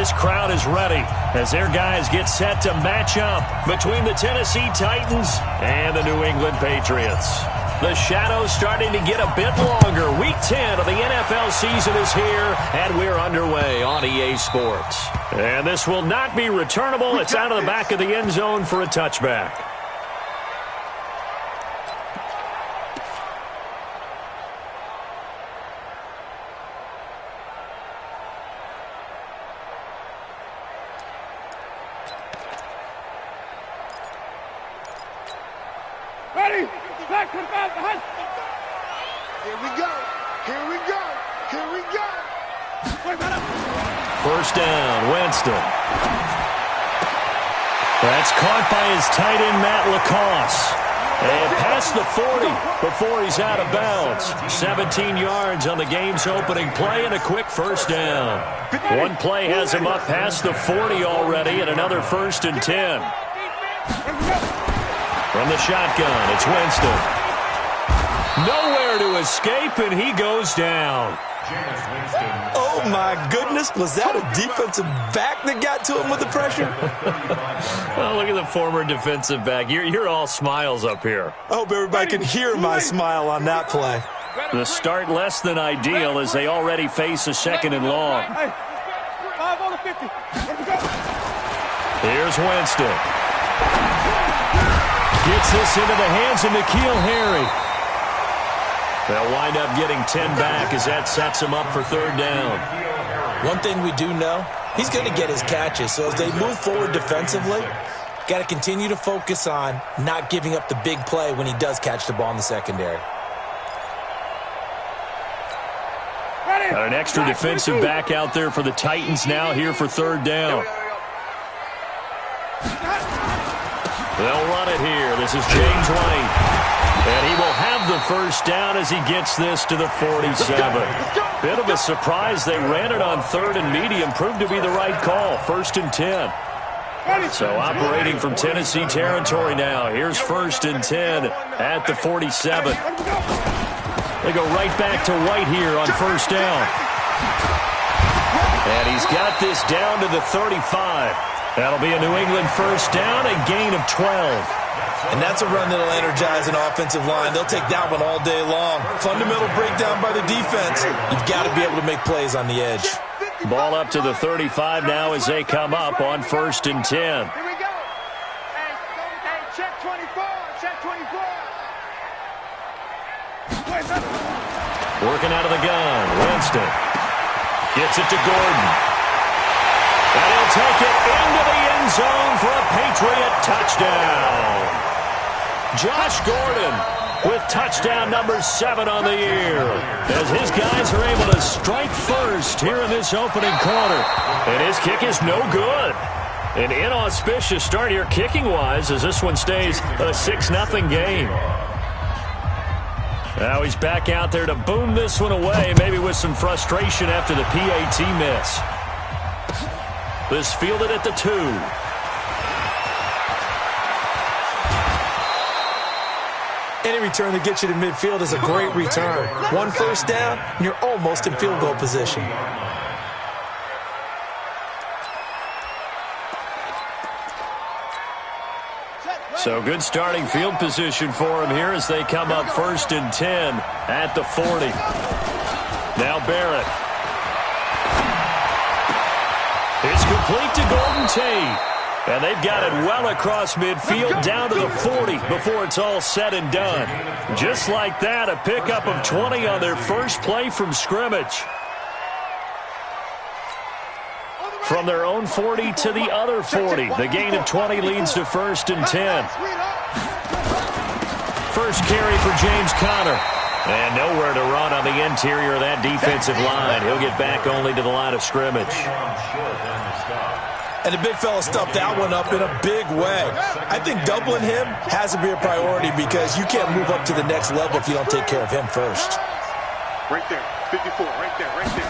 this crowd is ready as their guys get set to match up between the Tennessee Titans and the New England Patriots. The shadow's starting to get a bit longer. Week 10 of the NFL season is here, and we're underway on EA Sports. And this will not be returnable. It's out of the back of the end zone for a touchback. Ready? Back to the back. Here we go. Here we go. Here we go. First down, Winston. That's caught by his tight end, Matt Lacoste. And past the 40 before he's out of bounds. 17 yards on the game's opening play and a quick first down. One play has him up past the 40 already and another 1st and 10. From the shotgun, it's Winston. Nowhere to escape, and he goes down. Oh, my goodness. Was that a defensive back that got to him with the pressure? Well, look at the former defensive back. You're all smiles up here. I hope everybody can hear my smile on that play. The start less than ideal as they already face a 2nd and long. 5 on the 50. Here's Winston. Gets this into the hands of N'Keal Harry. They'll wind up getting 10 back as that sets him up for 3rd down. One thing we do know, he's going to get his catches. So as they move forward defensively, got to continue to focus on not giving up the big play when he does catch the ball in the secondary. Got an extra defensive back out there for the Titans now here for 3rd down. They'll run it here. This is James White. And he will have the first down as he gets this to the 47. Bit of a surprise. They ran it on 3rd and medium. Proved to be the right call. 1st and 10. So operating from Tennessee territory now. Here's 1st and 10 at the 47. They go right back to White here on 1st down. And he's got this down to the 35. That'll be a New England first down, a gain of 12. And that's a run that'll energize an offensive line. They'll take that one all day long. Fundamental breakdown by the defense. You've got to be able to make plays on the edge. Ball up to the 35 now as they come up on 1st and 10. Here we go. Hey, check 24. Check 24. Working out of the gun. Winston gets it to Gordon. And he'll take it into the end zone for a Patriot touchdown. Josh Gordon with touchdown number 7 on the year as his guys are able to strike first here in this opening quarter. And his kick is no good. An inauspicious start here kicking-wise as this one stays a 6-0 game. Now he's back out there to boom this one away, maybe with some frustration after the PAT miss. This fielded at the 2. Any return that gets you to midfield is a great return. 1 first down, and you're almost in field goal position. So good starting field position for him here as they come up 1st and 10 at the 40. Now Barrett. It's complete to Golden Tate. And they've got it well across midfield down to the 40 before it's all said and done. Just like that, a pickup of 20 on their first play from scrimmage. From their own 40 to the other 40. The gain of 20 leads to 1st and 10. First carry for James Conner. And nowhere to run on the interior of that defensive line. He'll get back only to the line of scrimmage. And the big fella stuffed that one up in a big way. I think doubling him has to be a priority because you can't move up to the next level if you don't take care of him first. Right there, 54, right there, right there.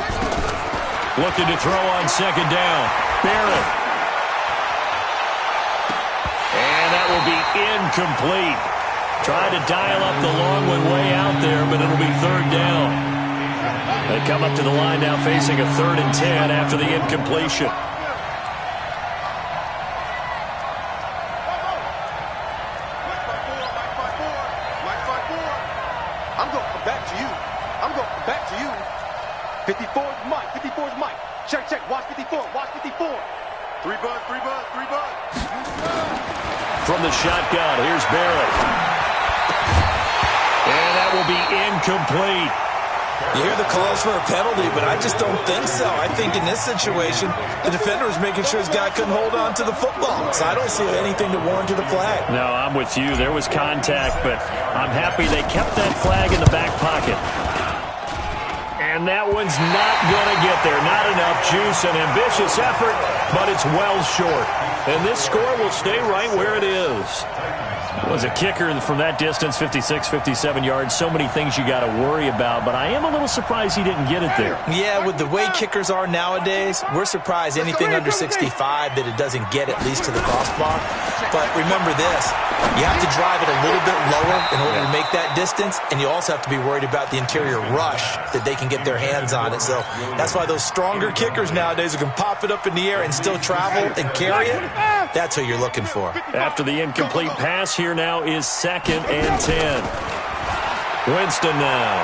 Looking to throw on 2nd down. Barrett. And that will be incomplete. Tried to dial up the long one way out there, but it'll be 3rd down. They come up to the line now facing a 3rd and 10 after the incompletion. 54. Watch 54. 3 bud, 3 bud, 3 bud. From the shotgun, here's Barrett. And that will be incomplete. You hear the calls for a penalty, but I just don't think so. I think in this situation, the defender was making sure his guy couldn't hold on to the football. So I don't see anything to warrant the flag. No, I'm with you. There was contact, but I'm happy they kept that flag in the back pocket. And that one's not going to get there. Not enough juice, an ambitious effort, but it's well short. And this score will stay right where it is. Was a kicker from that distance, 56, 57 yards. So many things you got to worry about, but I am a little surprised he didn't get it there. Yeah, with the way kickers are nowadays, we're surprised anything under 65 that it doesn't get at least to the crossbar. But remember this, you have to drive it a little bit lower in order to make that distance, and you also have to be worried about the interior rush that they can get their hands on it. So that's why those stronger kickers nowadays who can pop it up in the air and still travel and carry it, that's who you're looking for. After the incomplete pass, here now is 2nd and 10. Winston now.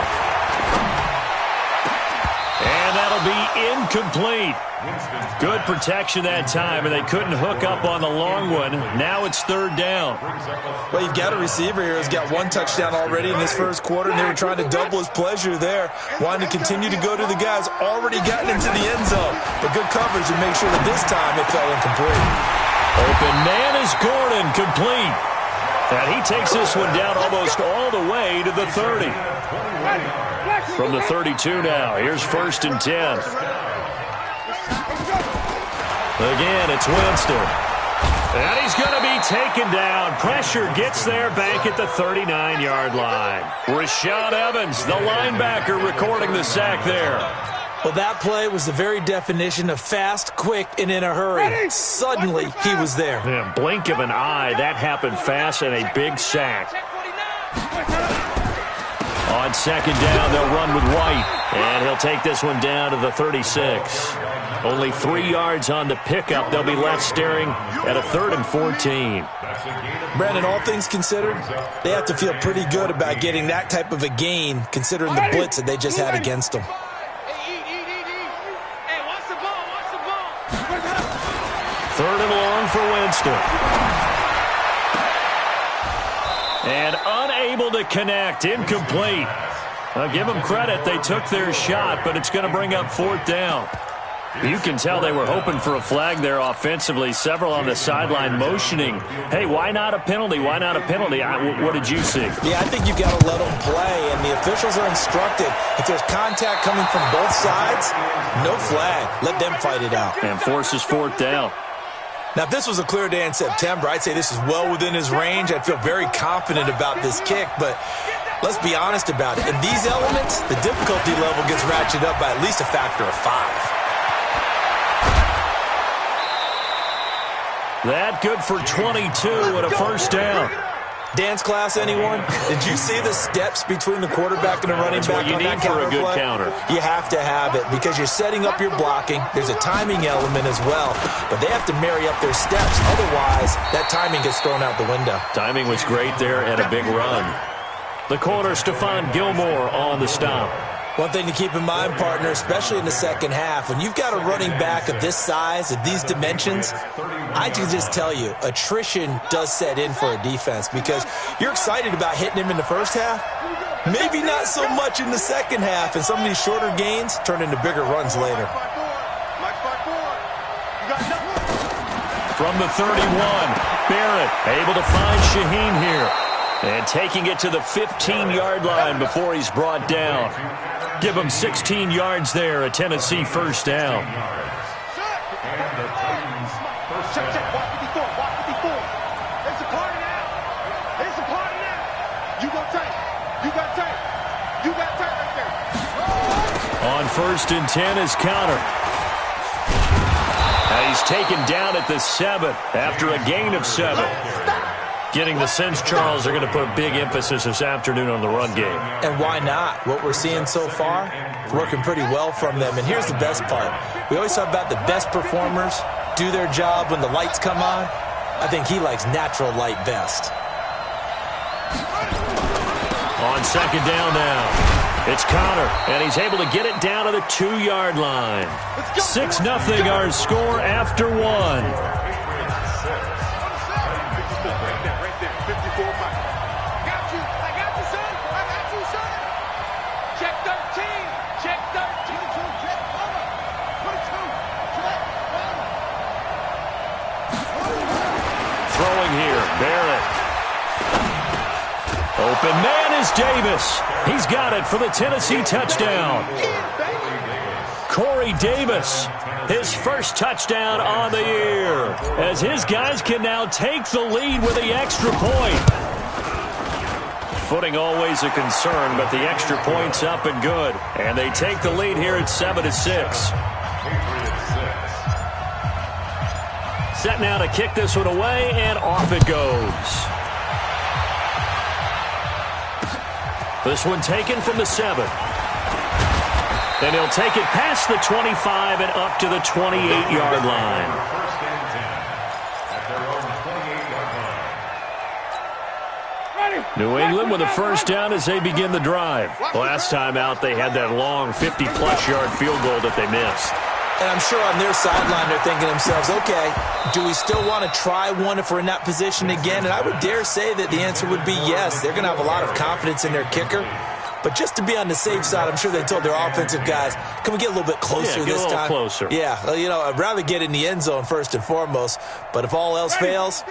And that'll be incomplete. Good protection that time, and they couldn't hook up on the long one. Now it's 3rd down. Well, you've got a receiver here who's got 1 touchdown already in this first quarter, and they were trying to double his pleasure there, wanting to continue to go to the guys already gotten into the end zone. But good coverage to make sure that this time it fell incomplete. Open man is Gordon, complete. And he takes this one down almost all the way to the 30. From the 32 now, here's 1st and 10. Again, it's Winston. And he's going to be taken down. Pressure gets there back at the 39-yard line. Rashaan Evans, the linebacker, recording the sack there. Well, that play was the very definition of fast, quick, and in a hurry. Suddenly, he was there. Yeah, blink of an eye, that happened fast, and a big sack. On 2nd down, they'll run with White, and he'll take this one down to the 36. Only 3 yards on the pickup. They'll be left staring at a 3rd and 14. Brandon, all things considered, they have to feel pretty good about getting that type of a gain, considering the blitz that they just had against them. 3rd and long for Winston. And unable to connect. Incomplete. I'll give them credit. They took their shot, but it's going to bring up 4th down. You can tell they were hoping for a flag there offensively. Several on the sideline motioning. Hey, why not a penalty? Why not a penalty? What did you see? Yeah, I think you've got to let them play, and the officials are instructed. If there's contact coming from both sides, no flag. Let them fight it out. And forces 4th down. Now, if this was a clear day in September, I'd say this is well within his range. I'd feel very confident about this kick, but let's be honest about it. In these elements, the difficulty level gets ratcheted up by at least a factor of 5. That good for 22 and a 1st down. Dance class, anyone? Did you see the steps between the quarterback and the running back on that counter play? That's what you need for a good counter. You have to have it because you're setting up your blocking. There's a timing element as well, but they have to marry up their steps. Otherwise, that timing gets thrown out the window. Timing was great there and a big run. The corner, Stephon Gilmore on the stop. One thing to keep in mind, partner, especially in the second half, when you've got a running back of this size, of these dimensions, I can just tell you, attrition does set in for a defense because you're excited about hitting him in the first half. Maybe not so much in the second half, and some of these shorter gains turn into bigger runs later. From the 31, Barrett able to find Shaheen here. And taking it to the 15-yard line before he's brought down. Give him 16 yards there, a Tennessee 1st down. Check, check, watch 54, watch 54. It's a party now. It's a party now. You got tight. You got tight. You got tight right there. On 1st and 10 is Counter. And he's taken down at the 7 after a gain of 7. Getting the sense, Charles, they're going to put a big emphasis this afternoon on the run game. And why not? What we're seeing so far, working pretty well from them. And here's the best part. We always talk about the best performers do their job when the lights come on. I think he likes natural light best. On 2nd down now. It's Connor, and he's able to get it down to the 2-yard line. 6-0 our score after one. Throwing here, Barrett. Open man is Davis. He's got it for the Tennessee touchdown. Corey Davis, his first touchdown on the year, as his guys can now take the lead with the extra point. Footing always a concern, but the extra point's up and good. And they take the lead here at 7-6. Set now to kick this one away, and off it goes. This one taken from the 7. Then he'll take it past the 25 and up to the 28-yard line. New England with a first down as they begin the drive. Last time out, they had that long 50-plus yard field goal that they missed. And I'm sure on their sideline they're thinking to themselves, okay, do we still want to try one if we're in that position again? And I would dare say that the answer would be yes. They're going to have a lot of confidence in their kicker. But just to be on the safe side, I'm sure they told their offensive guys, can we get a little bit closer this time? Yeah, get a little closer. Yeah, you know, I'd rather get in the end zone first and foremost. But if all else fails,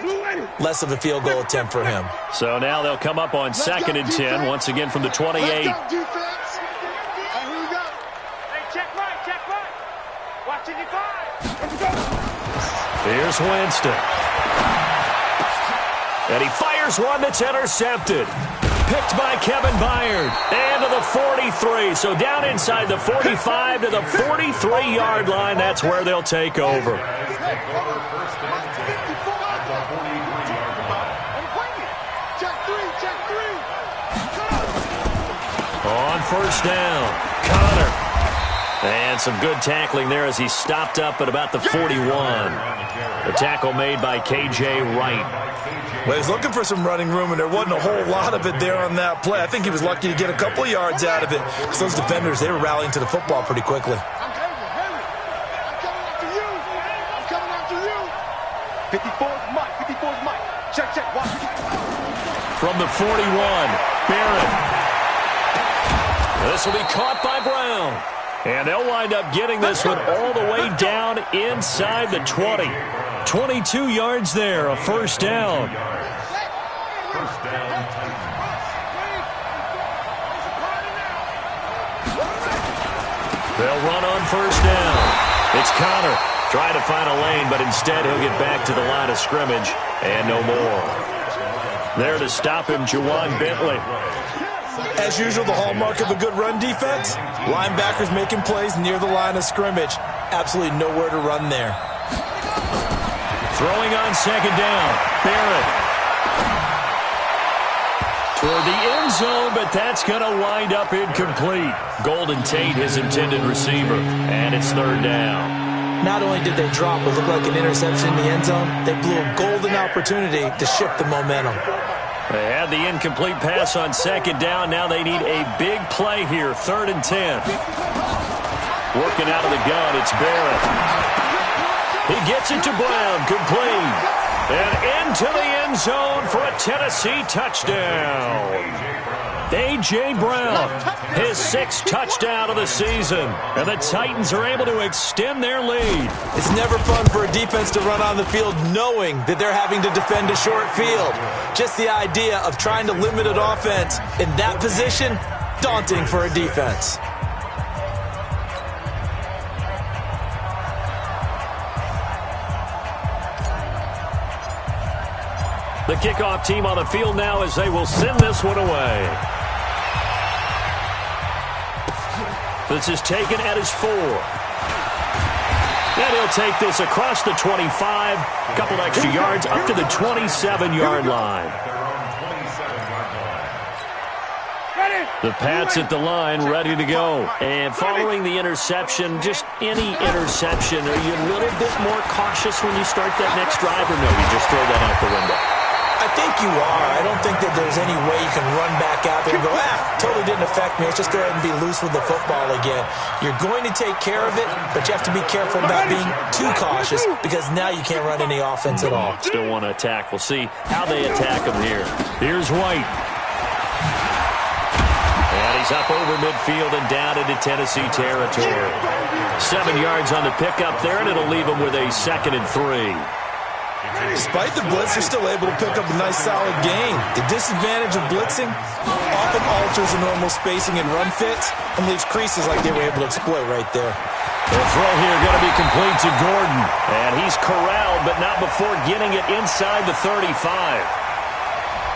less of a field goal attempt for him. So now they'll come up on 2nd and 10, once again from the 28. Here's Winston. And he fires one that's intercepted. Picked by Kevin Byard. And to the 43. So down inside the 45 to the 43-yard line. That's where they'll take over. On first down, Connor. And some good tackling there as he stopped up at about the 41. The tackle made by K.J. Wright. Well, he's looking for some running room, and there wasn't a whole lot of it there on that play. I think he was lucky to get a couple of yards out of it, because those defenders, they were rallying to the football pretty quickly. I'm coming after you. I'm coming after you. 54's Mike. 54's Mike. Check. Watch. From the 41, Barrett. This will be caught by Brown. And they'll wind up getting this one all the way down inside the 20. 22 yards there, a first down. They'll run on first down. It's Connor trying to find a lane, but instead he'll get back to the line of scrimmage and no more. There to stop him, Juwan Bentley. As usual, the hallmark of a good run defense, linebackers making plays near the line of scrimmage. Absolutely nowhere to run there. Throwing on second down, Barrett. Toward the end zone, but that's going to wind up incomplete. Golden Tate, his intended receiver, and it's third down. Not only did they drop what looked like an interception in the end zone, they blew a golden opportunity to shift the momentum. They had the incomplete pass on second down. Now they need a big play here, 3rd and 10. Working out of the gun, it's Barrett. He gets it to Brown, complete. And into the end zone for a Tennessee touchdown. A.J. Brown, his 6th touchdown of the season. And the Titans are able to extend their lead. It's never fun for a defense to run on the field knowing that they're having to defend a short field. Just the idea of trying to limit an offense in that position, daunting for a defense. The kickoff team on the field now as they will send this one away. This is taken at his 4. And he'll take this across the 25. A couple extra yards up to the 27-yard line. The Pats at the line, ready to go. And following the interception, just any interception, are you a little bit more cautious when you start that next drive, or no, you just throw that out the window? I think you are. I don't think that there's any way you can run back out there and go, totally didn't affect me. Let's just go ahead and be loose with the football again. You're going to take care of it, but you have to be careful about being too cautious because now you can't run any offense at all. Still want to attack. We'll see how they attack him here. Here's White. And he's up over midfield and down into Tennessee territory. 7 yards on the pickup there, and it'll leave him with a 2nd and 3. Despite the blitz, they're still able to pick up a nice, solid gain. The disadvantage of blitzing often alters the normal spacing and run fits and leaves creases like they were able to exploit right there. The throw here going to be complete to Gordon. And he's corralled, but not before getting it inside the 35.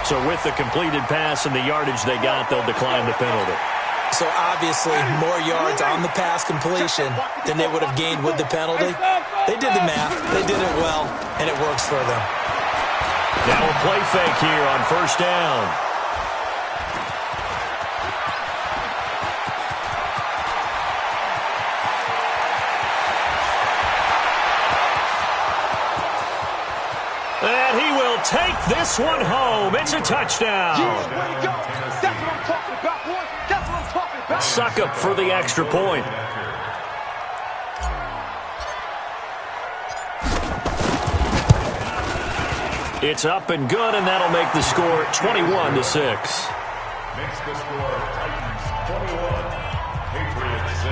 So with the completed pass and the yardage they got, they'll decline the penalty. So obviously more yards on the pass completion than they would have gained with the penalty. They did the math. They did it well, and it works for them. Now a play fake here on 1st down. And he will take this one home. It's a touchdown. That's what I'm talking about, boy. That's what I'm talking about. Suckup for the extra point. It's up and good, and that'll make the score 21-6. Makes the score Titans 21, Patriots 6.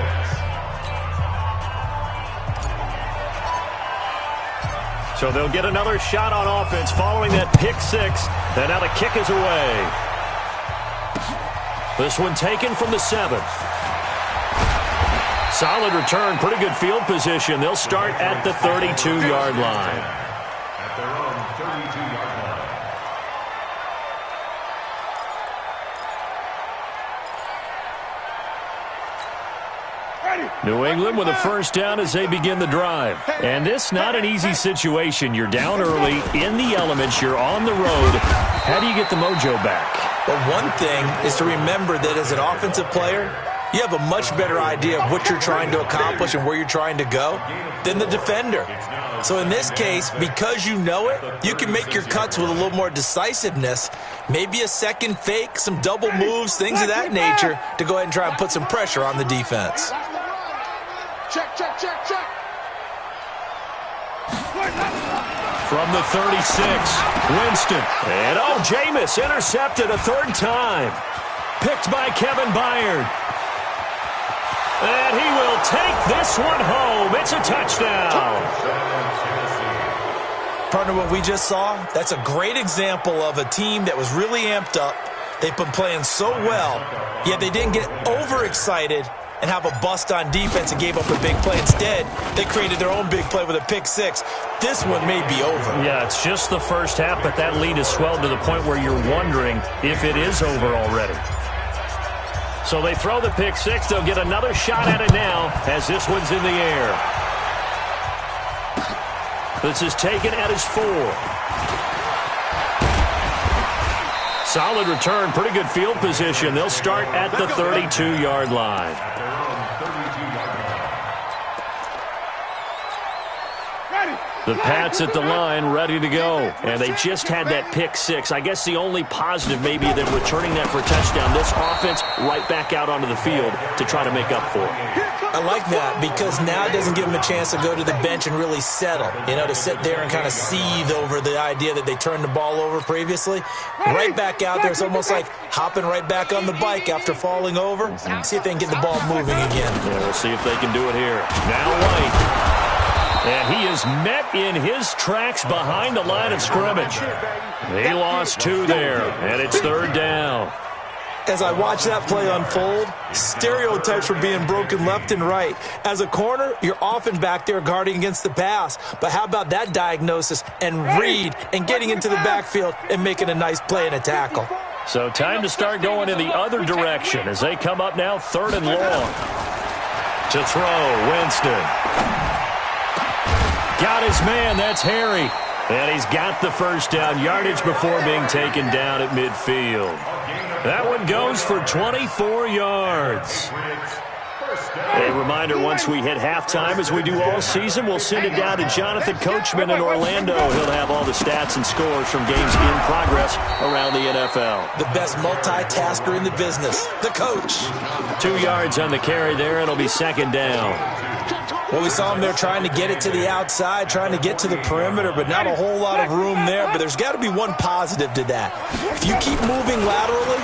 So they'll get another shot on offense following that pick 6. And now the kick is away. This one taken from the 7th. Solid return, pretty good field position. They'll start at the 32-yard line. At their own 32-yard line. New England with a 1st down as they begin the drive. And this not an easy situation. You're down early, in the elements, you're on the road. How do you get the mojo back? Well, one thing is to remember that as an offensive player, you have a much better idea of what you're trying to accomplish and where you're trying to go than the defender. So in this case, because you know it, you can make your cuts with a little more decisiveness, maybe a second fake, some double moves, things of that nature, to go ahead and try and put some pressure on the defense. Check. From the 36, Winston. And Jameis intercepted a 3rd time. Picked by Kevin Byard. And he will take this one home. It's a touchdown. Partner, what we just saw, that's a great example of a team that was really amped up. They've been playing so well, yet they didn't get overexcited and have a bust on defense and gave up a big play. Instead, they created their own big play with a pick 6. This one may be over. Yeah, it's just the first half, but that lead has swelled to the point where you're wondering if it is over already. So they throw the pick 6. They'll get another shot at it now as this one's in the air. This is taken at his 4. Solid return, pretty good field position. They'll start at the 32-yard line. The Pats at the line, ready to go. And they just had that pick 6. I guess the only positive maybe than returning that for a touchdown. This offense right back out onto the field to try to make up for it. I like that because now it doesn't give them a chance to go to the bench and really settle, to sit there and kind of seethe over the idea that they turned the ball over previously. Right back out there, it's almost like hopping right back on the bike after falling over. See if they can get the ball moving again. Yeah, we'll see if they can do it here. Now White. And he is met in his tracks behind the line of scrimmage. He lost 2 there, and it's 3rd down. As I watch that play unfold, stereotypes were being broken left and right. As a corner, you're often back there guarding against the pass. But how about that diagnosis and read and getting into the backfield and making a nice play and a tackle? So time to start going in the other direction as they come up now 3rd and long. To throw, Winston. Got his man, that's Harry. And he's got the 1st down, yardage before being taken down at midfield. That one goes for 24 yards. A reminder, once we hit halftime, as we do all season, we'll send it down to Jonathan Coachman in Orlando. He'll have all the stats and scores from games in progress around the NFL. The best multitasker in the business, the coach. 2 yards on the carry there. It'll be second down. Well, we saw him there trying to get it to the outside, trying to get to the perimeter, but not a whole lot of room there. But there's got to be one positive to that. If you keep moving laterally,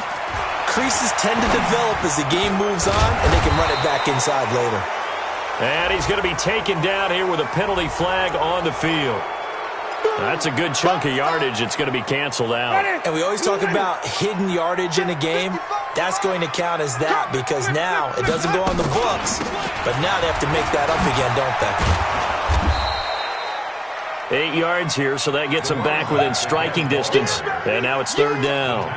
creases tend to develop as the game moves on, and they can run it back inside later. And he's going to be taken down here with a penalty flag on the field. That's a good chunk of yardage. It's going to be canceled out. And we always talk about hidden yardage in a game. That's going to count as that because now it doesn't go on the books, but now they have to make that up again, don't they? 8 yards here, so that gets them back within striking distance. And now it's third down.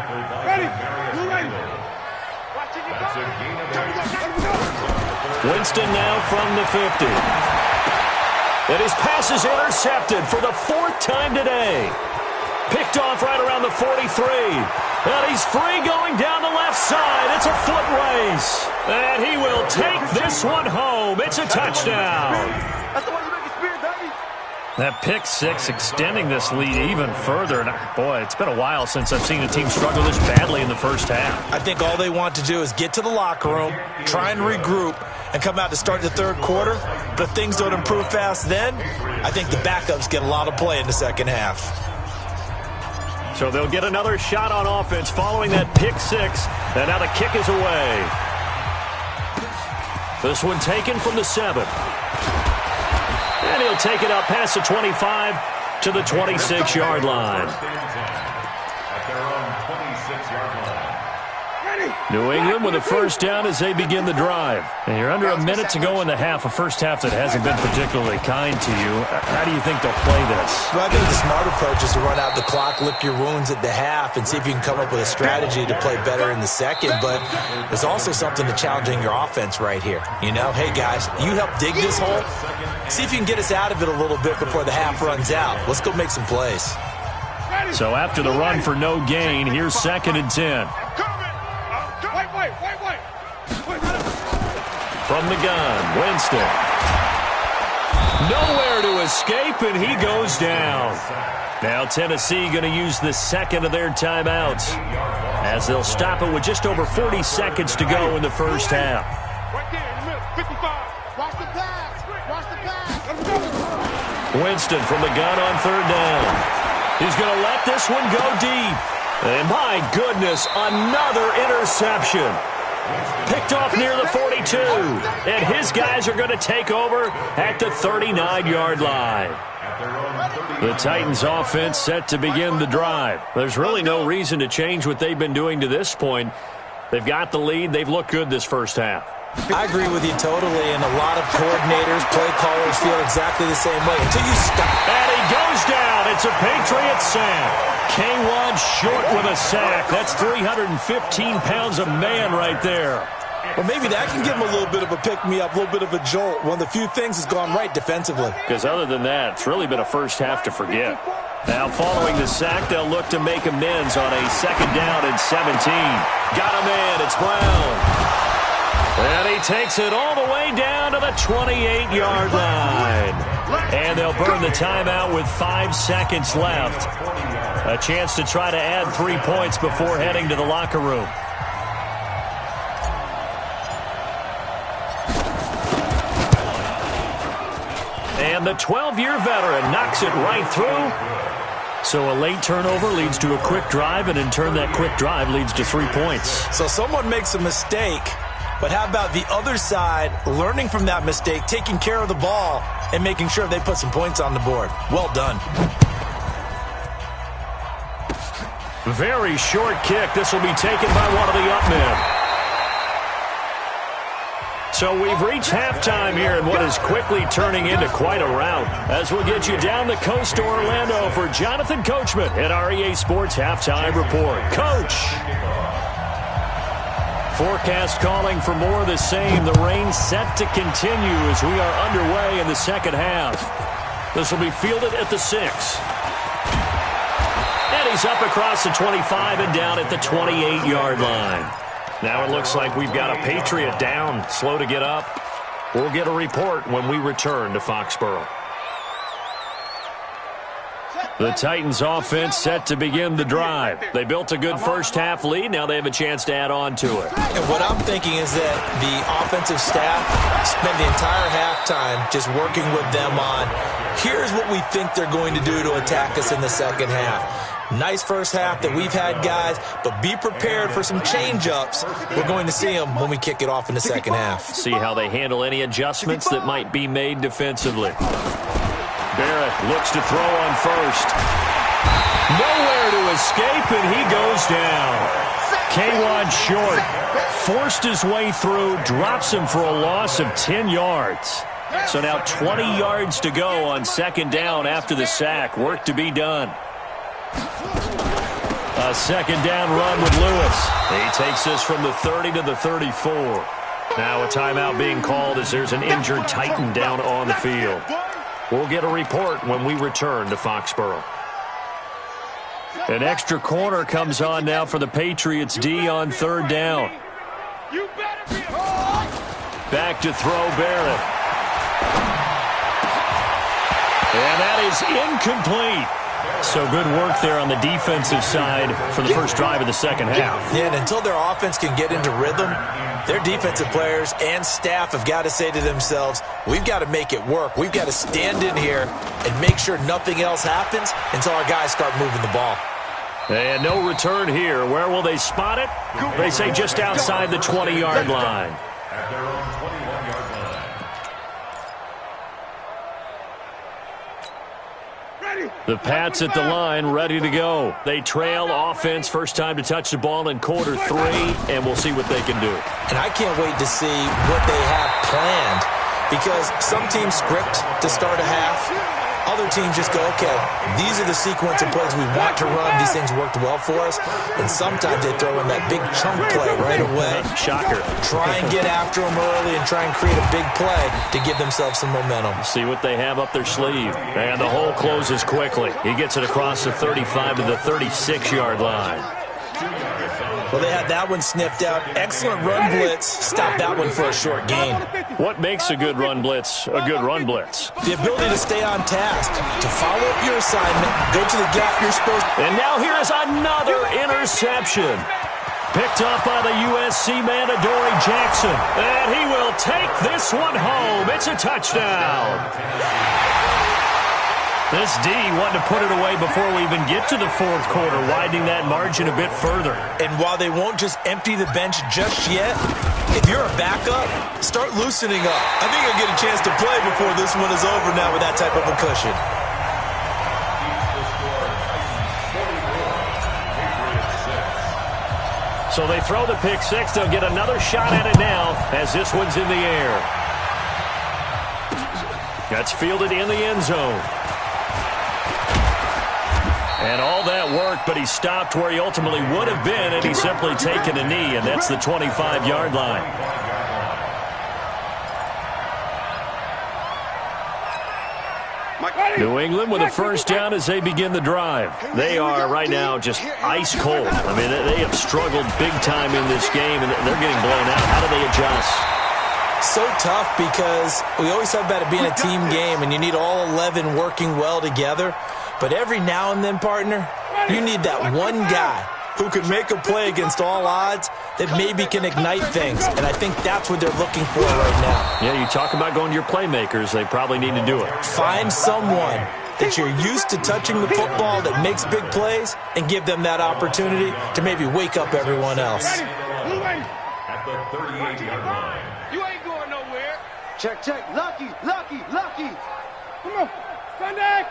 Winston now from the 50. And his pass is intercepted for the 4th time today. Picked off right around the 43. And he's free going down the left side. It's a foot race. And he will take this one home. It's a touchdown. That's the way you make it spin, baby. That pick six extending this lead even further. And boy, it's been a while since I've seen a team struggle this badly in the first half. I think all they want to do is get to the locker room, try and regroup, and come out to start the third quarter. But if things don't improve fast then, I think the backups get a lot of play in the second half. So they'll get another shot on offense following that pick six. And now the kick is away. This one taken from the 7. And he'll take it up past the 25 to the 26-yard line. New England with a first down as they begin the drive. And you're under a minute to go in the half, a first half that hasn't been particularly kind to you. How do you think they'll play this? Well, I think the smart approach is to run out the clock, lick your wounds at the half, and see if you can come up with a strategy to play better in the second. But there's also something to challenging your offense right here. You know, hey, guys, you help dig this hole. See if you can get us out of it a little bit before the half runs out. Let's go make some plays. So after the run for no gain, here's 2nd and 10. From the gun, Winston. Nowhere to escape, and he goes down. Now Tennessee going to use the second of their timeouts as they'll stop it with just over 40 seconds to go in the first half. Right there in the middle, 55. Watch the pass. Watch the pass. Winston from the gun on 3rd down. He's going to let this one go deep. And my goodness, another interception. Picked off near the 42. And his guys are going to take over at the 39-yard line. The Titans offense set to begin the drive. There's really no reason to change what they've been doing to this point. They've got the lead. They've looked good this first half. I agree with you totally, and a lot of coordinators, play callers feel exactly the same way until you stop. And he goes down. It's a Patriot sack. K1 short with a sack. That's 315 pounds of man right there. Well, maybe that can give him a little bit of a pick-me-up, a little bit of a jolt. One of the few things has gone right defensively. Because other than that, it's really been a first half to forget. Now, following the sack, they'll look to make amends on a 2nd down and 17. Got him in. It's Brown. And he takes it all the way down to the 28-yard line. And they'll burn the timeout with 5 seconds left. A chance to try to add 3 points before heading to the locker room. And the 12-year veteran knocks it right through. So a late turnover leads to a quick drive, and in turn that quick drive leads to 3 points. So someone makes a mistake, but how about the other side learning from that mistake, taking care of the ball, and making sure they put some points on the board? Well done. Very short kick. This will be taken by one of the up men. So we've reached halftime here in what is quickly turning into quite a rout. As we'll get you down the coast to Orlando for Jonathan Coachman at our EA Sports Halftime Report. Coach! Forecast calling for more of the same. The rain set to continue as we are underway in the second half. This will be fielded at the 6. And he's up across the 25 and down at the 28-yard line. Now it looks like we've got a Patriot down, slow to get up. We'll get a report when we return to Foxborough. The Titans offense set to begin the drive. They built a good first half lead. Now they have a chance to add on to it. And what I'm thinking is that the offensive staff spent the entire halftime just working with them on, here's what we think they're going to do to attack us in the second half. Nice first half that we've had, guys, but be prepared for some change-ups. We're going to see them when we kick it off in the second half. See how they handle any adjustments that might be made defensively. Barrett looks to throw on first. Nowhere to escape, and he goes down. K-Rod short. Forced his way through, drops him for a loss of 10 yards. So now 20 yards to go on second down after the sack. Work to be done. A second down run with Lewis. He takes this from the 30 to the 34. Now a timeout being called as there's an injured Titan down on the field. We'll get a report when we return to Foxborough. An extra corner comes on now for the Patriots D on third down. Back to throw Barrett. And that is incomplete. So good work there on the defensive side for the first drive of the second half. Yeah, and until their offense can get into rhythm, their defensive players and staff have got to say to themselves, we've got to make it work. We've got to stand in here and make sure nothing else happens until our guys start moving the ball. And no return here. Where will they spot it? They say just outside the 20-yard line. At their own 21-yard line. The Pats at the line, ready to go. They trail offense, first time to touch the ball in quarter three, and we'll see what they can do. And I can't wait to see what they have planned, because some teams script to start a half. Other teams just go, okay, these are the sequence of plays we want to run. These things worked well for us. And sometimes they throw in that big chunk play right away. Shocker. Try and get after them early and try and create a big play to give themselves some momentum. See what they have up their sleeve. And the hole closes quickly. He gets it across the 35 to the 36-yard line. Well, they had that one sniffed out. Excellent run blitz. Stop that one for a short gain. What makes a good run blitz a good run blitz? The ability to stay on task, to follow up your assignment, go to the gap you're supposed to. And now here is another interception. Picked up by the USC man, Adoree Jackson. And he will take this one home. It's a touchdown. This D wanted to put it away before we even get to the fourth quarter, widening that margin a bit further. And while they won't just empty the bench just yet, if you're a backup, start loosening up. I think you'll get a chance to play before this one is over now with that type of a cushion. So they throw the pick six. They'll get another shot at it now as this one's in the air. That's fielded in the end zone. And all that worked, but he stopped where he ultimately would have been, and he's simply taken a knee, and that's the 25-yard line. New England with a first down as they begin the drive. They are right now just ice cold. I mean, they have struggled big time in this game, and they're getting blown out. How do they adjust? So tough, because we always talk about it being a team game, and you need all 11 working well together. But every now and then, partner, you need that one guy who can make a play against all odds that maybe can ignite things. And I think that's what they're looking for right now. Yeah, you talk about going to your playmakers. They probably need to do it. Find someone that you're used to touching the football that makes big plays and give them that opportunity to maybe wake up everyone else. At the 38-yard line. You ain't going nowhere. Check, check. Lucky, lucky, lucky. Come on. Sunday.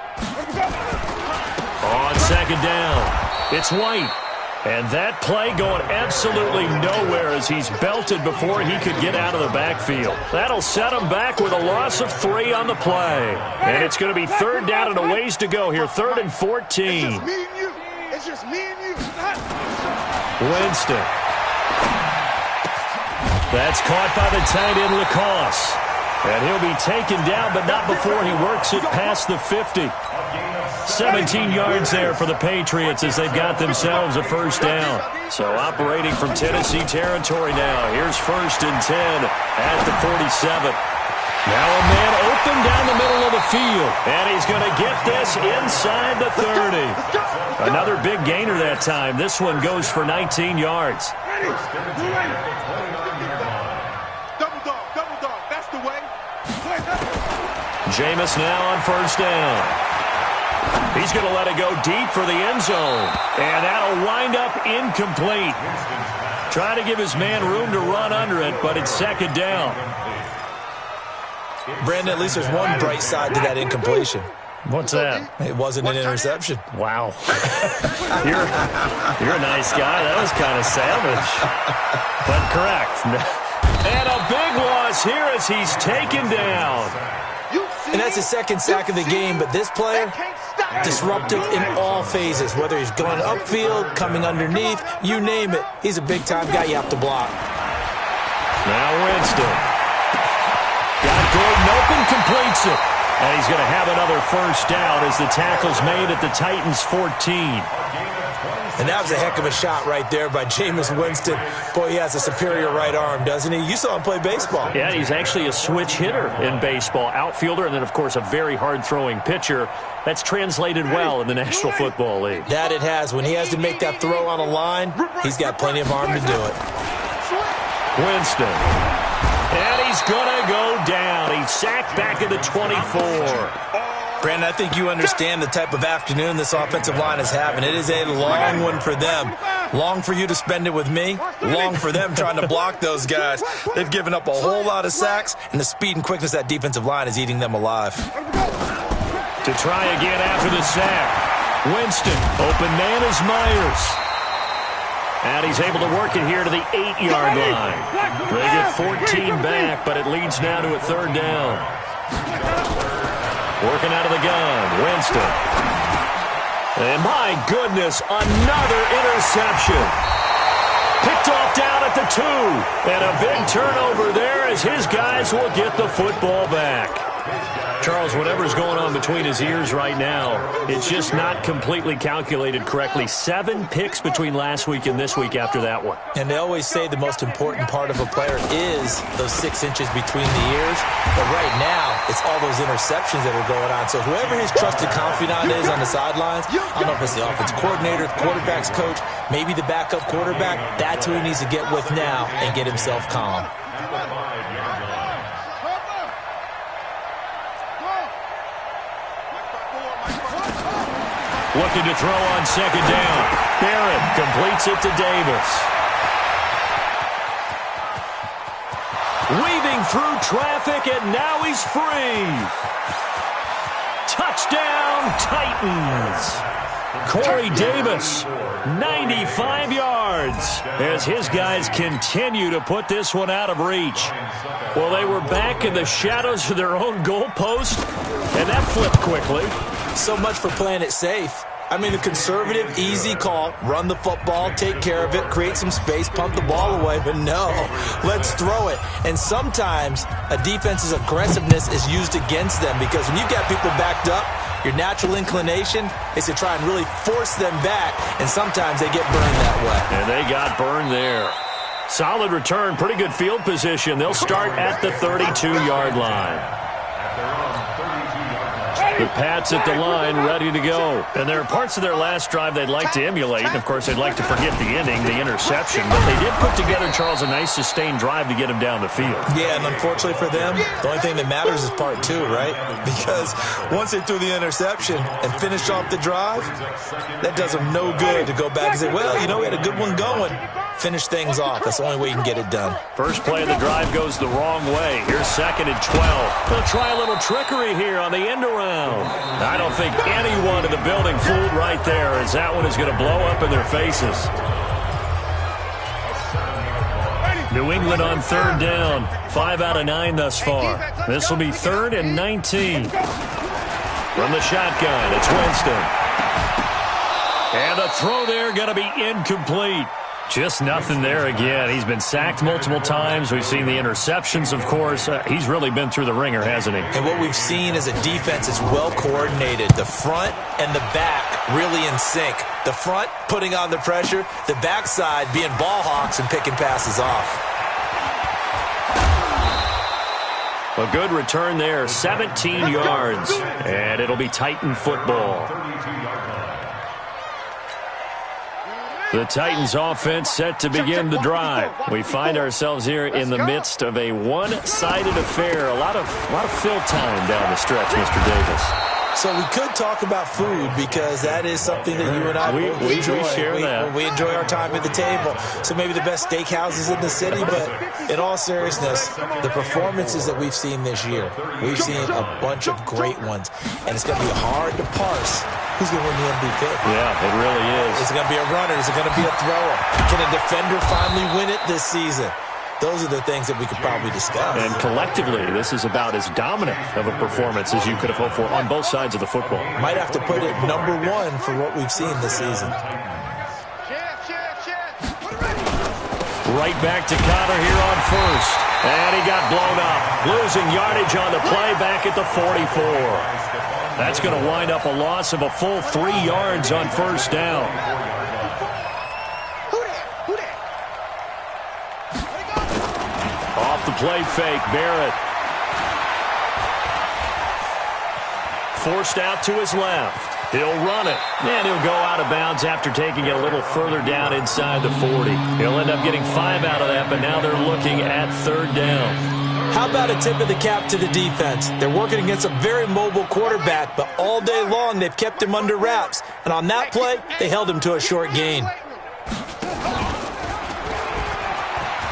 On second down, it's White. And that play going absolutely nowhere as he's belted before he could get out of the backfield. That'll set him back with a loss of 3 on the play. And it's going to be third down and a ways to go here, 3rd and 14. It's just me and you. It's just me and you. Winston. That's caught by the tight end, Lacoste. And he'll be taken down, but not before he works it past the 50. A gain of 17 yards there for the Patriots as they've got themselves a first down. So operating from Tennessee territory now. Here's 1st and 10 at the 47. Now a man open down the middle of the field. And he's going to get this inside the 30. Another big gainer that time. This one goes for 19 yards. Double dog. That's the way. Jameis now on 1st down. He's going to let it go deep for the end zone. And that'll wind up incomplete. Trying to give his man room to run under it, but it's 2nd down. Brandon, at least there's one bright side to that incompletion. What's that? It wasn't an interception. Wow. You're a nice guy. That was kind of savage. But correct. And a big loss here as he's taken down. And that's his 2nd sack of the game, but this player, disruptive in all phases, whether he's going upfield, coming underneath, you name it. He's a big-time guy you have to block. Now Winston. Got Gordon open, completes it. And he's going to have another first down as the tackle's made at the Titans' 14. And that was a heck of a shot right there by Jameis Winston. Boy, he has a superior right arm, doesn't he? You saw him play baseball. Yeah, he's actually a switch hitter in baseball. Outfielder, and then, of course, a very hard-throwing pitcher. That's translated well in the National Football League. That it has. When he has to make that throw on a line, he's got plenty of arm to do it. Winston. And he's going to go down. He's sacked back at the 24. Brandon, I think you understand the type of afternoon this offensive line is having. It is a long one for them. Long for you to spend it with me. Long for them trying to block those guys. They've given up a whole lot of sacks, and the speed and quickness of that defensive line is eating them alive. To try again after the sack. Winston, open man is Myers. And he's able to work it here to the 8-yard line. They get 14 back, but it leads now to a 3rd down. Working out of the gun, Winston. And my goodness, another interception. Picked off down at the 2. And a big turnover there as his guys will get the football back. Charles, whatever's going on between his ears right now, it's just not completely calculated correctly. 7 picks between last week and this week after that one. And they always say the most important part of a player is those 6 inches between the ears. But right now, it's all those interceptions that are going on. So whoever his trusted confidant is on the sidelines, I don't know if it's the offense coordinator, the quarterback's coach, maybe the backup quarterback, that's who he needs to get with now and get himself calm. Looking to throw on 2nd down. Barrett completes it to Davis. Weaving through traffic, and now he's free. Touchdown, Titans. Corey Davis, 95 yards, as his guys continue to put this one out of reach. Well, they were back in the shadows of their own goalpost, and that flipped quickly. So much for playing it safe. I mean, the conservative, easy call, run the football, take care of it, create some space, pump the ball away. But no, let's throw it. And sometimes a defense's aggressiveness is used against them because when you've got people backed up, your natural inclination is to try and really force them back, and sometimes they get burned that way. And they got burned there. Solid return, pretty good field position. They'll start at the 32-yard line. The Pats at the line, ready to go. And there are parts of their last drive they'd like to emulate. And, of course, they'd like to forget the inning, the interception. But they did put together, Charles, a nice sustained drive to get him down the field. Yeah, and unfortunately for them, the only thing that matters is part 2, right? Because once they threw the interception and finished off the drive, that does them no good to go back and say, well, you know, we had a good one going. Finish things off. That's the only way you can get it done. First play of the drive goes the wrong way. Here's 2nd and 12. They'll try a little trickery here on the end around. I don't think anyone in the building fooled right there, as that one is going to blow up in their faces. New England on 3rd down. 5 out of 9 thus far. This will be 3rd and 19. From the shotgun, it's Winston. And the throw there going to be incomplete. Just nothing there again. He's been sacked multiple times. We've seen the interceptions, of course. He's really been through the ringer, hasn't he? And what we've seen is a defense is well coordinated. The front and the back really in sync. The front putting on the pressure, the backside being ball hawks and picking passes off. A good return there, 17 yards. And it'll be Titan football. The Titans offense set to begin the drive. We find ourselves here in the midst of a one-sided affair. A lot of fill time down the stretch, Mr. Davis. So we could talk about food because that is something that you and I we enjoy. We share that. We enjoy our time at the table. So maybe the best steakhouses in the city, but in all seriousness, the performances that we've seen this year, we've seen a bunch of great ones. And it's going to be hard to parse who's going to win the MVP. Yeah, it really is. Is it going to be a runner? Is it going to be a thrower? Can a defender finally win it this season? Those are the things that we could probably discuss. And collectively, this is about as dominant of a performance as you could have hoped for on both sides of the football. Might have to put it #1 for what we've seen this season. Right back to Connor here on first. And he got blown up. Losing yardage on the play back at the 44. That's going to wind up a loss of a full 3 yards on first down. Off the play fake, Barrett. Forced out to his left. He'll run it, and he'll go out of bounds after taking it a little further down inside the 40. He'll end up getting 5 out of that, but now they're looking at third down. How about a tip of the cap to the defense? They're working against a very mobile quarterback, but all day long they've kept him under wraps. And on that play, they held him to a short gain.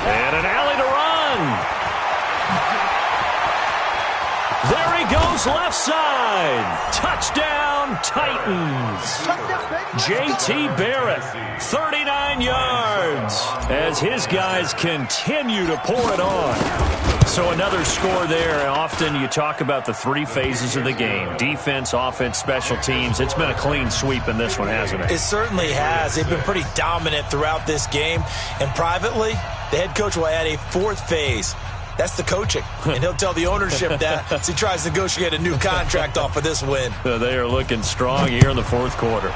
And an alley to run. There he goes, left side. Touchdown, Titans. J.T. Barrett, 39 yards, as his guys continue to pour it on. So another score there. Often you talk about the 3 phases of the game. Defense, offense, special teams. It's been a clean sweep in this one, hasn't it? It certainly has. They've been pretty dominant throughout this game. And privately, the head coach will add a 4th phase. That's the coaching. And he'll tell the ownership that as he tries to negotiate a new contract off of this win. They are looking strong here in the 4th quarter.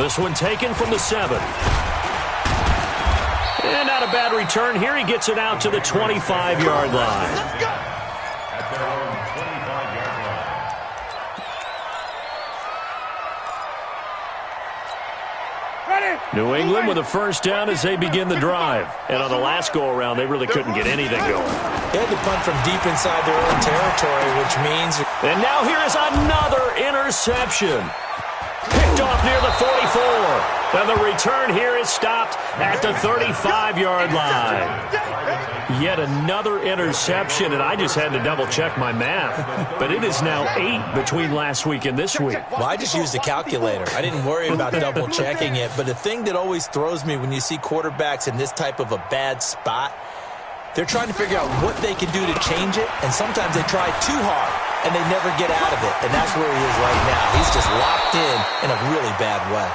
This one taken from the 7. And not a bad return here. He gets it out to the 25-yard line. Let's go. At their own 25-yard line. New England with a first down as they begin the drive. And on the last go-around, they really couldn't get anything going. They had to punt from deep inside their own territory, which means... And now here is another interception. Picked off near the 44. And the return here is stopped at the 35-yard line. Yet another interception, and I just had to double-check my math. But it is now 8 between last week and this week. Well, I just used a calculator. I didn't worry about double-checking it. But the thing that always throws me when you see quarterbacks in this type of a bad spot, they're trying to figure out what they can do to change it, and sometimes they try too hard, and they never get out of it. And that's where he is right now. He's just locked in a really bad way.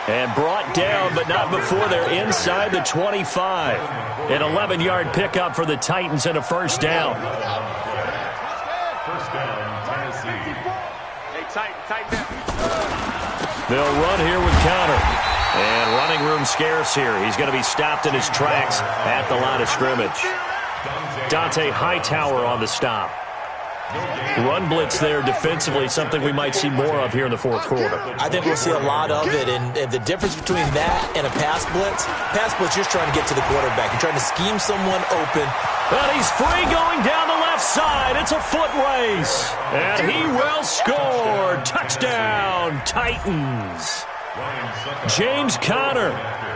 And brought down, but not before they're inside the 25. An 11-yard pickup for the Titans and a first down. First down, Tennessee. Hey, tighten down. They'll run here with Connor. And running room scarce here. He's going to be stopped in his tracks at the line of scrimmage. Dante Hightower on the stop. Run blitz there defensively, something we might see more of here in the 4th quarter. I think we'll see a lot of it, and the difference between that and a pass blitz, you're just trying to get to the quarterback. You're trying to scheme someone open. But he's free going down the left side. It's a foot race. And he will score. Touchdown, Titans. James Conner,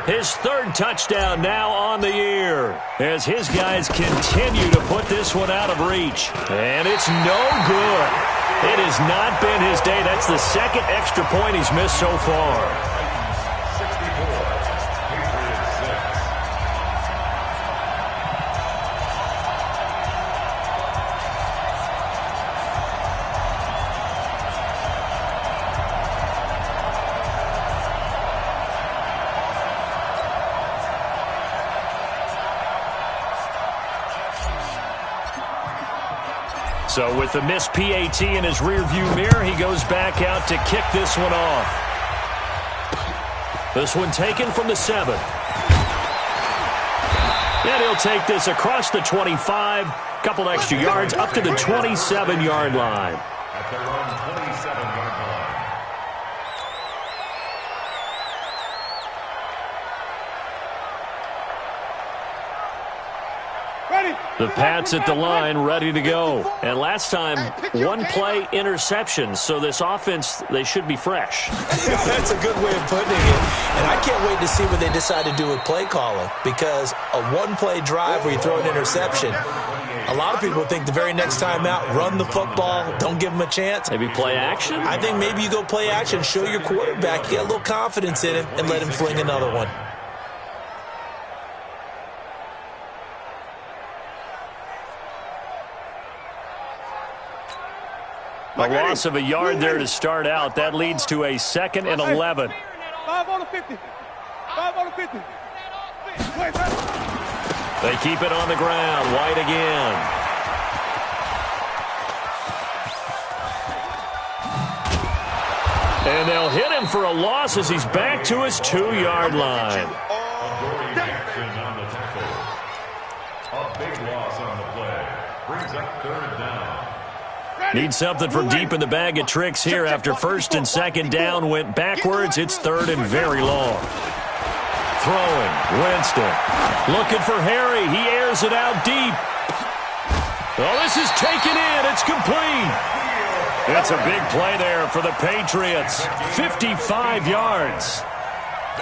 his 3rd touchdown now on the year, as his guys continue to put this one out of reach. And it's no good. It has not been his day. That's the 2nd extra point he's missed so far. So with the missed PAT in his rearview mirror, he goes back out to kick this one off. This one taken from the 7. And he'll take this across the 25, couple extra yards up to the 27-yard line. At their own 27-yard line. The Pats at the line, ready to go. And last time, one-play interception. So this offense, they should be fresh. That's a good way of putting it. And I can't wait to see what they decide to do with play calling. Because a one-play drive where you throw an interception, a lot of people think the very next time out, run the football, don't give them a chance. Maybe play action? I think maybe you go play action, show your quarterback, get a little confidence in him, and let him fling another one. A loss of a yard there to start out. That leads to a 2nd and 11. 5 on the 50. 5 on the 50. They keep it on the ground. White again. And they'll hit him for a loss as he's back to his 2-yard line. Action on the tackle. A big loss on the play. Brings up 3rd down. Need something from deep in the bag of tricks here after 1st and 2nd down went backwards. It's 3rd and very long. Throwing, Winston. Looking for Harry. He airs it out deep. Oh, this is taken in. It's complete. It's a big play there for the Patriots. 55 yards.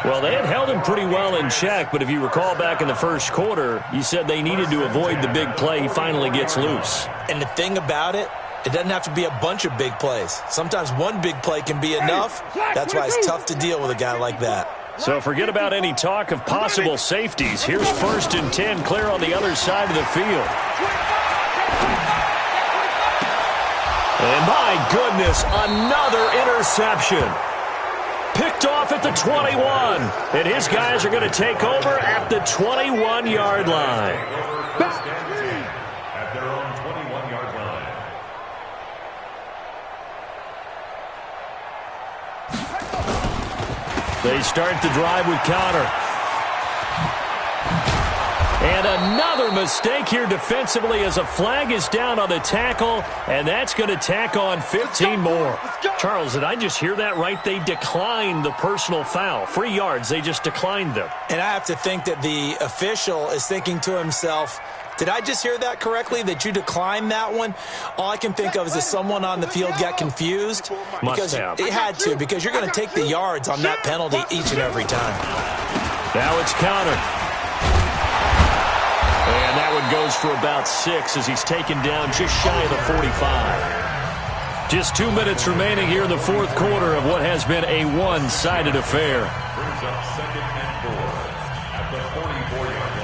Well, they had held him pretty well in check, but if you recall back in the first quarter, you said they needed to avoid the big play. He finally gets loose. And the thing about it, it doesn't have to be a bunch of big plays. Sometimes one big play can be enough. That's why it's tough to deal with a guy like that. So forget about any talk of possible safeties. Here's 1st and 10, clear on the other side of the field. And my goodness, another interception. Picked off at the 21. And his guys are going to take over at the 21-yard line. At their own 21-yard line. They start the drive with Connor. And another mistake here defensively as a flag is down on the tackle, and that's going to tack on 15 more. Charles, did I just hear that right? They declined the personal foul. 3 yards, they just declined them. And I have to think that the official is thinking to himself, did I just hear that correctly, that you declined that one? All I can think of is that someone on the field got confused. Must have. It had to, because you're going to take the yards on that penalty each and every time. Now it's Connor. And that one goes for about 6 as he's taken down just shy of the 45. Just 2 minutes remaining here in the 4th quarter of what has been a one-sided affair. Brings up 2nd and 4 at the 44-yard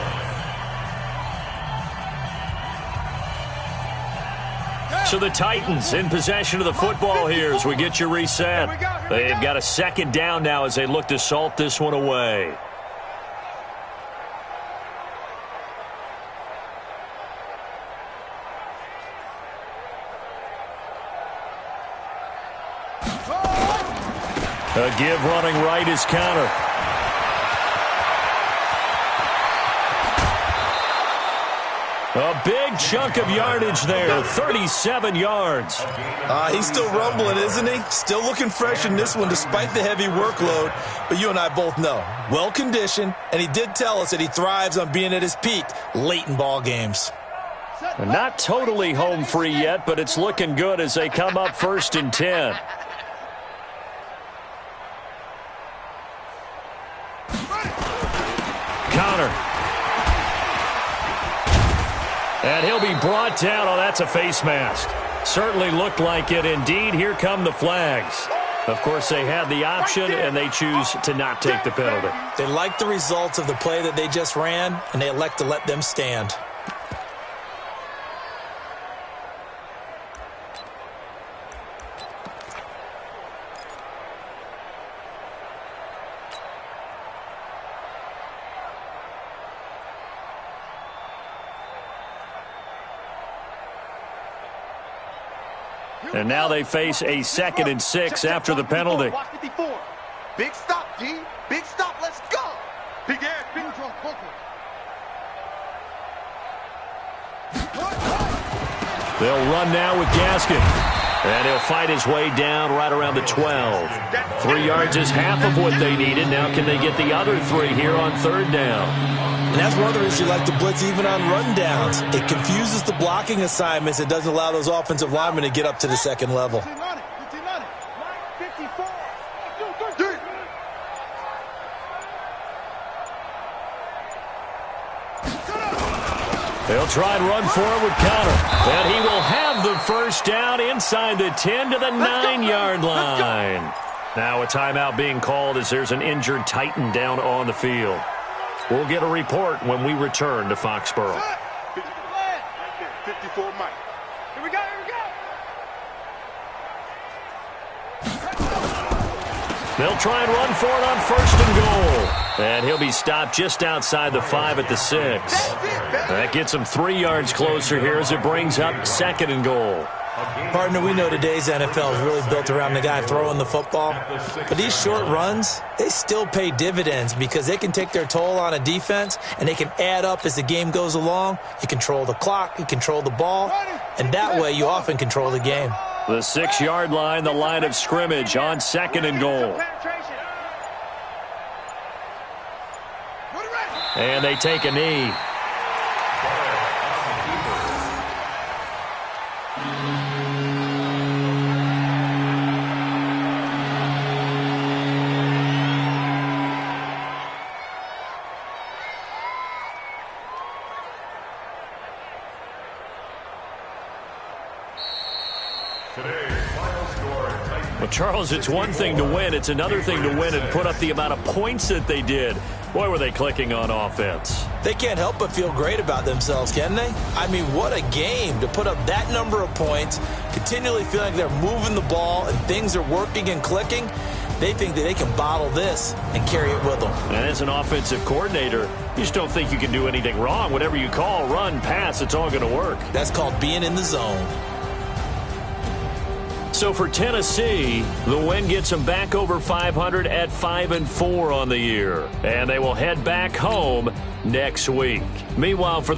line. So the Titans in possession of the football here as we get you reset. They've got a 2nd down now as they look to salt this one away. A give running right is Connor. A big chunk of yardage there, 37 yards. He's still rumbling, isn't he? Still looking fresh in this one despite the heavy workload. But you and I both know, well-conditioned, and he did tell us that he thrives on being at his peak late in ball games. Not totally home free yet, but it's looking good as they come up 1st and 10. Connor. And he'll be brought down. Oh, that's a face mask. Certainly looked like it. Indeed, here come the flags. Of course, they had the option, and they choose to not take the penalty. They like the results of the play that they just ran, and they elect to let them stand. And now they face a 2nd and 6 after the penalty. Watch 54. Big stop, D. Big stop. Let's go. Big ass, big draw. They'll run now with Gaskin. And he'll fight his way down right around the 12. 3 yards is half of what they needed. Now can they get the other 3 here on 3rd down? And that's one of the reasons you like to blitz even on run downs. It confuses the blocking assignments. It doesn't allow those offensive linemen to get up to the 2nd level. They'll try and run forward with Connor. And he will have the 1st down inside the 10 to the 9-yard line. Now a timeout being called as there's an injured Titan down on the field. We'll get a report when we return to Foxborough. 54 Mike. Here we go, They'll try and run for it on 1st and goal. And he'll be stopped just outside the 5 at the 6. That gets him 3 yards closer here as it brings up 2nd and goal. Partner, we know today's NFL is really built around the guy throwing the football. But these short runs, they still pay dividends because they can take their toll on a defense and they can add up as the game goes along. You control the clock, you control the ball, and that way you often control the game. The 6-yard line, the line of scrimmage on 2nd and goal. And they take a knee. Well, Charles, it's one thing to win. It's another thing to win and put up the amount of points that they did. Boy, were they clicking on offense. They can't help but feel great about themselves, can they? I mean, what a game to put up that number of points, continually feeling like they're moving the ball and things are working and clicking. They think that they can bottle this and carry it with them. And as an offensive coordinator, you just don't think you can do anything wrong. Whatever you call, run, pass, it's all going to work. That's called being in the zone. So for Tennessee, the win gets them back over 500 at 5-4 on the year. And they will head back home next week. Meanwhile, for